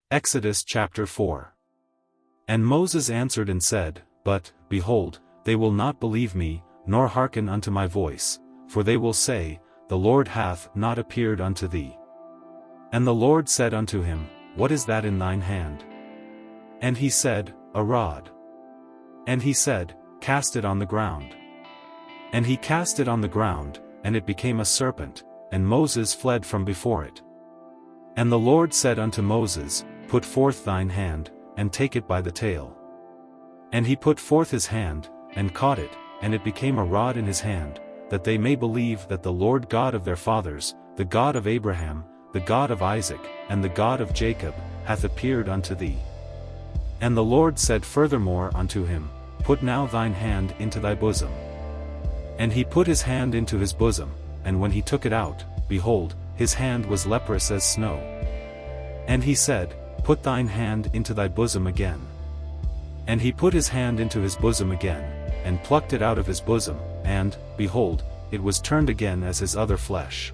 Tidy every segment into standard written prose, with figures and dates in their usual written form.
Exodus chapter 4. And Moses answered and said, But, behold, they will not believe me, nor hearken unto my voice, for they will say, The Lord hath not appeared unto thee. And the Lord said unto him, What is that in thine hand? And he said, A rod. And he said, Cast it on the ground. And he cast it on the ground, and it became a serpent, and Moses fled from before it. And the Lord said unto Moses, Put forth thine hand, and take it by the tail. And he put forth his hand, and caught it, and it became a rod in his hand, that they may believe that the Lord God of their fathers, the God of Abraham, the God of Isaac, and the God of Jacob, hath appeared unto thee. And the Lord said furthermore unto him, Put now thine hand into thy bosom. And he put his hand into his bosom, and when he took it out, behold, his hand was leprous as snow. And he said, Put thine hand into thy bosom again. And he put his hand into his bosom again, and plucked it out of his bosom, and, behold, it was turned again as his other flesh.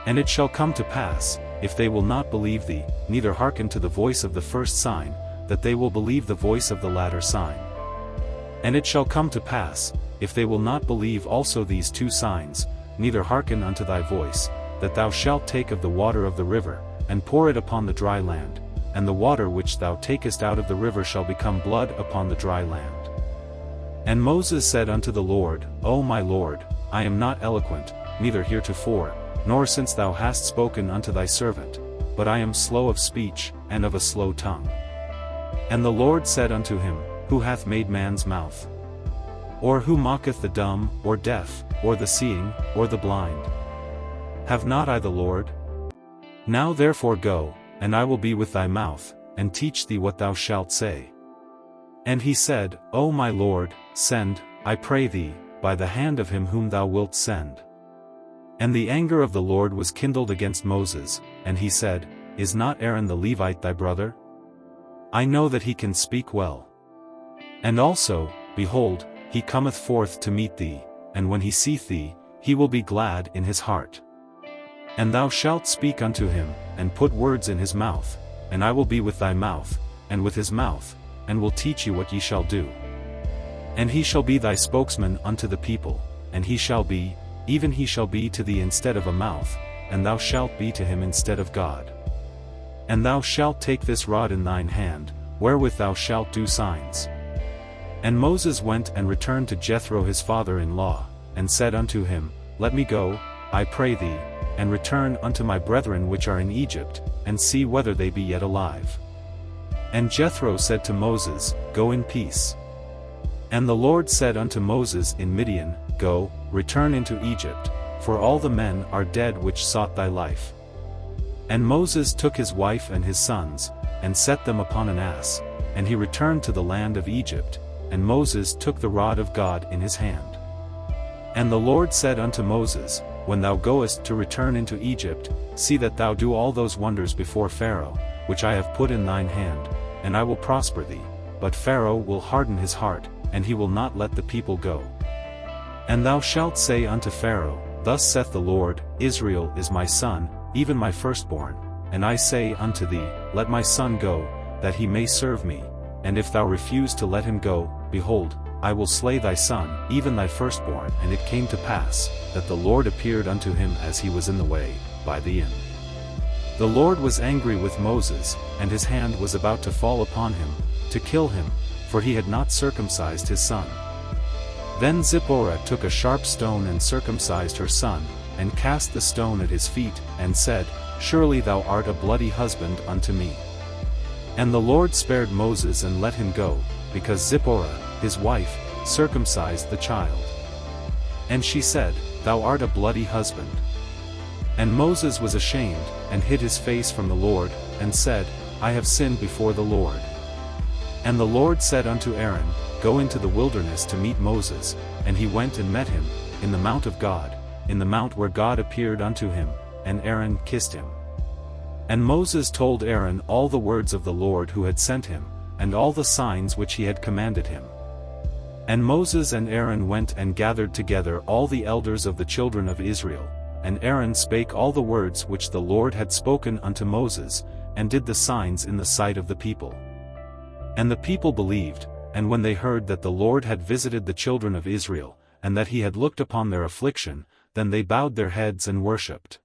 And it shall come to pass, if they will not believe thee, neither hearken to the voice of the first sign, that they will believe the voice of the latter sign. And it shall come to pass, if they will not believe also these two signs, neither hearken unto thy voice, that thou shalt take of the water of the river, and pour it upon the dry land, and the water which thou takest out of the river shall become blood upon the dry land. And Moses said unto the Lord, O my Lord, I am not eloquent, neither heretofore, nor since thou hast spoken unto thy servant, but I am slow of speech, and of a slow tongue. And the Lord said unto him, Who hath made man's mouth? Or who mocketh the dumb, or deaf, or the seeing, or the blind? Have not I the Lord? Now therefore go, and I will be with thy mouth, and teach thee what thou shalt say. And he said, O my Lord, send, I pray thee, by the hand of him whom thou wilt send. And the anger of the Lord was kindled against Moses, and he said, Is not Aaron the Levite thy brother? I know that he can speak well. And also, behold, he cometh forth to meet thee, and when he seeth thee, he will be glad in his heart. And thou shalt speak unto him, and put words in his mouth, and I will be with thy mouth, and with his mouth, and will teach you what ye shall do. And he shall be thy spokesman unto the people, and he shall be, even he shall be to thee instead of a mouth, and thou shalt be to him instead of God. And thou shalt take this rod in thine hand, wherewith thou shalt do signs. And Moses went and returned to Jethro his father-in-law, and said unto him, Let me go, I pray thee, and return unto my brethren which are in Egypt, and see whether they be yet alive. And Jethro said to Moses, Go in peace. And the Lord said unto Moses in Midian, Go, return into Egypt, for all the men are dead which sought thy life. And Moses took his wife and his sons, and set them upon an ass, and he returned to the land of Egypt, and Moses took the rod of God in his hand. And the Lord said unto Moses, When thou goest to return into Egypt, see that thou do all those wonders before Pharaoh, which I have put in thine hand, and I will prosper thee, but Pharaoh will harden his heart, and he will not let the people go. And thou shalt say unto Pharaoh, Thus saith the Lord, Israel is my son, even my firstborn, and I say unto thee, Let my son go, that he may serve me, and if thou refuse to let him go, behold, I will slay thy son, even thy firstborn. And it came to pass, that the Lord appeared unto him as he was in the way, by the inn. The Lord was angry with Moses, and his hand was about to fall upon him, to kill him, for he had not circumcised his son. Then Zipporah took a sharp stone and circumcised her son, and cast the stone at his feet, and said, Surely thou art a bloody husband unto me. And the Lord spared Moses and let him go, because Zipporah, his wife, circumcised the child. And she said, Thou art a bloody husband. And Moses was ashamed, and hid his face from the Lord, and said, I have sinned before the Lord. And the Lord said unto Aaron, Go into the wilderness to meet Moses, and he went and met him, in the mount of God, in the mount where God appeared unto him, and Aaron kissed him. And Moses told Aaron all the words of the Lord who had sent him, and all the signs which he had commanded him. And Moses and Aaron went and gathered together all the elders of the children of Israel, and Aaron spake all the words which the Lord had spoken unto Moses, and did the signs in the sight of the people. And the people believed, and when they heard that the Lord had visited the children of Israel, and that he had looked upon their affliction, then they bowed their heads and worshipped.